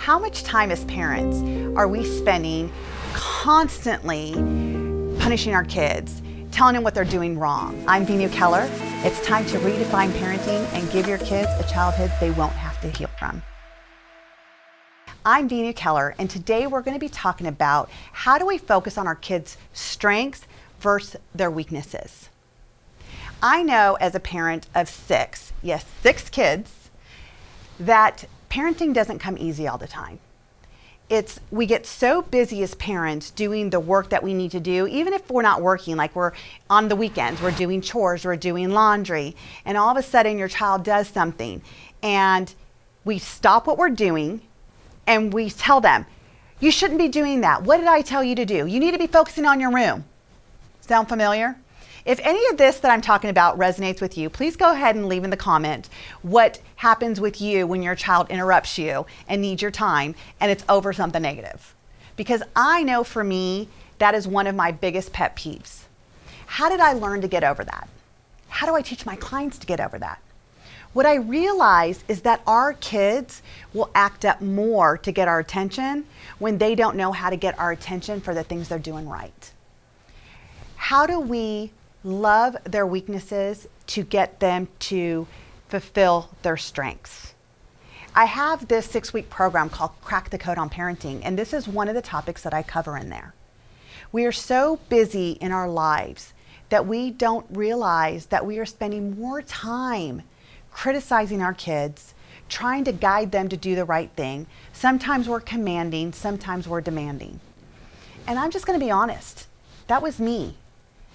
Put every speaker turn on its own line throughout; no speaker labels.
How much time as parents are we spending constantly punishing our kids, telling them what they're doing wrong? I'm Veenu Keller. It's time to redefine parenting and give your kids a childhood they won't have to heal from. I'm Veenu Keller, and today we're going to be talking about how do we focus on our kids' strengths versus their weaknesses. I know as a parent of six kids, that parenting doesn't come easy all the time. We get so busy as parents doing the work that we need to do, even if we're not working, like we're on the weekends, we're doing chores, we're doing laundry, and all of a sudden your child does something, and we stop what we're doing, and we tell them, you shouldn't be doing that. What did I tell you to do? You need to be focusing on your room. Sound familiar? If any of this that I'm talking about resonates with you, please go ahead and leave in the comment what happens with you when your child interrupts you and needs your time and it's over something negative. Because I know for me, that is one of my biggest pet peeves. How did I learn to get over that? How do I teach my clients to get over that? What I realize is that our kids will act up more to get our attention when they don't know how to get our attention for the things they're doing right. How do we love their weaknesses to get them to fulfill their strengths? I have this 6-week program called Crack the Code on Parenting, and this is one of the topics that I cover in there. We are so busy in our lives that we don't realize that we are spending more time criticizing our kids, trying to guide them to do the right thing. Sometimes we're commanding, sometimes we're demanding. And I'm just going to be honest, that was me.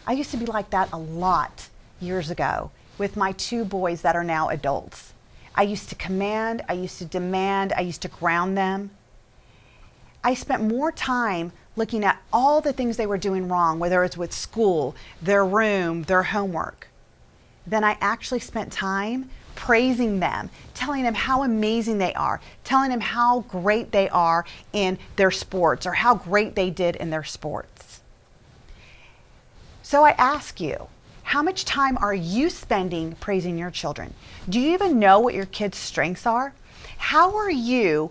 I used to be like that a lot years ago with my 2 boys that are now adults. I used to command, I used to demand, I used to ground them. I spent more time looking at all the things they were doing wrong, whether it's with school, their room, their homework, than I actually spent time praising them, telling them how amazing they are, telling them how great they are in their sports or how great they did in their sports. So I ask you, how much time are you spending praising your children? Do you even know what your kids' strengths are? How are you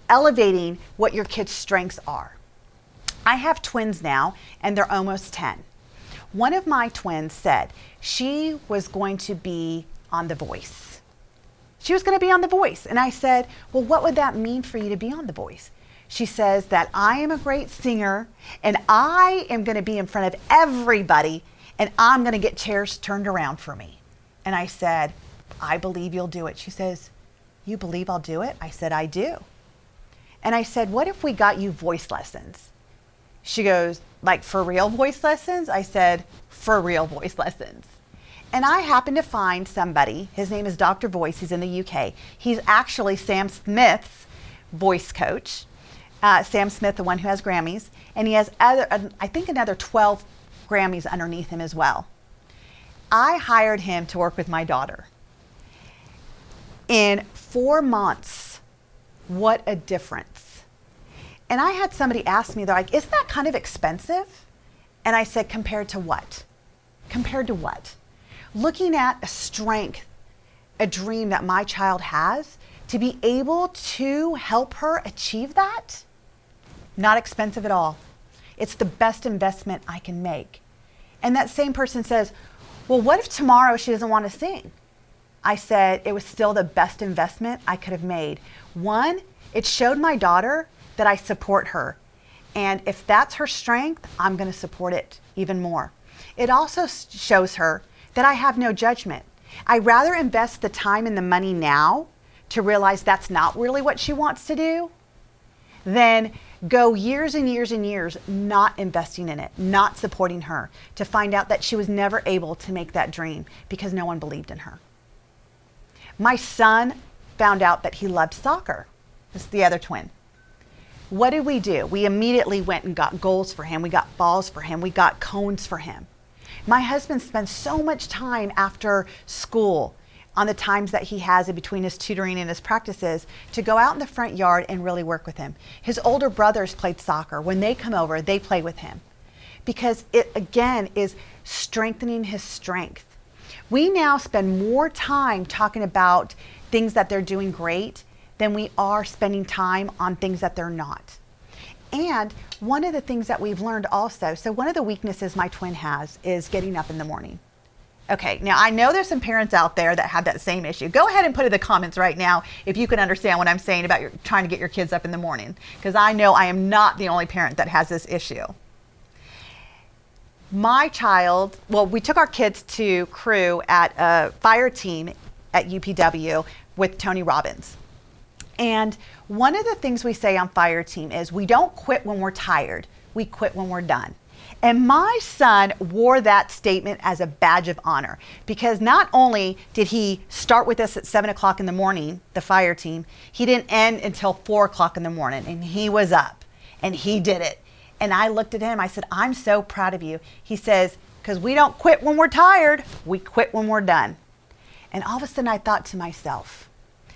elevating what your kids' strengths are? I have twins now, and they're almost 10. One of my twins said she was going to be on The Voice. She was going to be on The Voice. And I said, well, what would that mean for you to be on The Voice? She says that I am a great singer and I am going to be in front of everybody and I'm going to get chairs turned around for me. And I said, I believe you'll do it. She says, you believe I'll do it? I said, I do. And I said, what if we got you voice lessons? She goes, like for real voice lessons? I said, for real voice lessons. And I happened to find somebody, his name is Dr. Voice, he's in the UK. He's actually Sam Smith's voice coach. Sam Smith, the one who has Grammys, and he has I think another 12 Grammys underneath him as well. I hired him to work with my daughter. In 4 months, what a difference. And I had somebody ask me, they're like, isn't that kind of expensive? And I said, compared to what? Compared to what? Looking at a strength, a dream that my child has, to be able to help her achieve that, not expensive at all. It's the best investment I can make. And that same person says, well, what if tomorrow she doesn't want to sing? I said, it was still the best investment I could have made. One, it showed my daughter that I support her. And if that's her strength, I'm going to support it even more. It also shows her that I have no judgment. I'd rather invest the time and the money now to realize that's not really what she wants to do than go years and years and years not investing in it, not supporting her, to find out that she was never able to make that dream because no one believed in her. My son found out that he loved soccer. This is the other twin. What did we do? We immediately went and got goals for him. We got balls for him. We got cones for him. My husband spends so much time after school on the times that he has in between his tutoring and his practices to go out in the front yard and really work with him. His older brothers played soccer. When they come over, they play with him because it, again, is strengthening his strength. We now spend more time talking about things that they're doing great than we are spending time on things that they're not. And one of the things that we've learned also, so one of the weaknesses my twin has is getting up in the morning. Okay, now I know there's some parents out there that have that same issue. Go ahead and put in the comments right now if you can understand what I'm saying about trying to get your kids up in the morning, because I know I am not the only parent that has this issue. My child, well, we took our kids to crew at a fire team at UPW with Tony Robbins. And one of the things we say on fire team is we don't quit when we're tired, we quit when we're done. And my son wore that statement as a badge of honor, because not only did he start with us at 7 o'clock in the morning, the fire team, he didn't end until 4 o'clock in the morning, and he was up and he did it. And I looked at him, I said, I'm so proud of you. He says, because we don't quit when we're tired, we quit when we're done. And all of a sudden I thought to myself,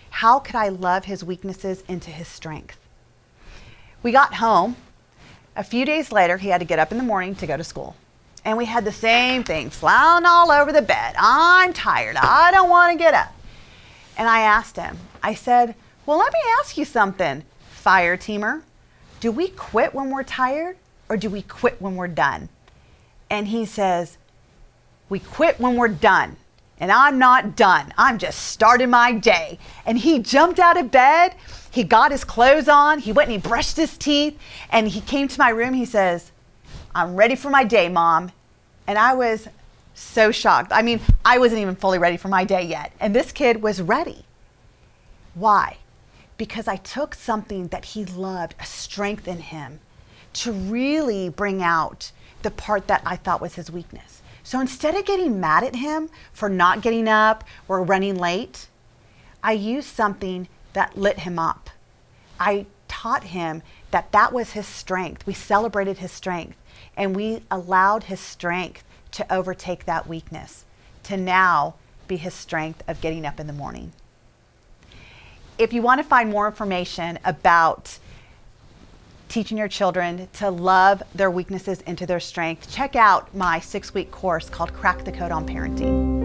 how could I love his weaknesses into his strength? We got home. A few days later, he had to get up in the morning to go to school. And we had the same thing, flouting all over the bed. I'm tired. I don't want to get up. And I asked him, I said, well, let me ask you something, fire teamer. Do we quit when we're tired, or do we quit when we're done? And he says, we quit when we're done. And I'm not done. I'm just starting my day. And he jumped out of bed. He got his clothes on. He went and he brushed his teeth. And he came to my room. He says, I'm ready for my day, Mom. And I was so shocked. I mean, I wasn't even fully ready for my day yet. And this kid was ready. Why? Because I took something that he loved, a strength in him, to really bring out the part that I thought was his weakness. So instead of getting mad at him for not getting up or running late, I used something that lit him up. I taught him that that was his strength. We celebrated his strength, and we allowed his strength to overtake that weakness, to now be his strength of getting up in the morning. If you want to find more information about teaching your children to love their weaknesses into their strength, check out my 6-week course called Crack the Code on Parenting.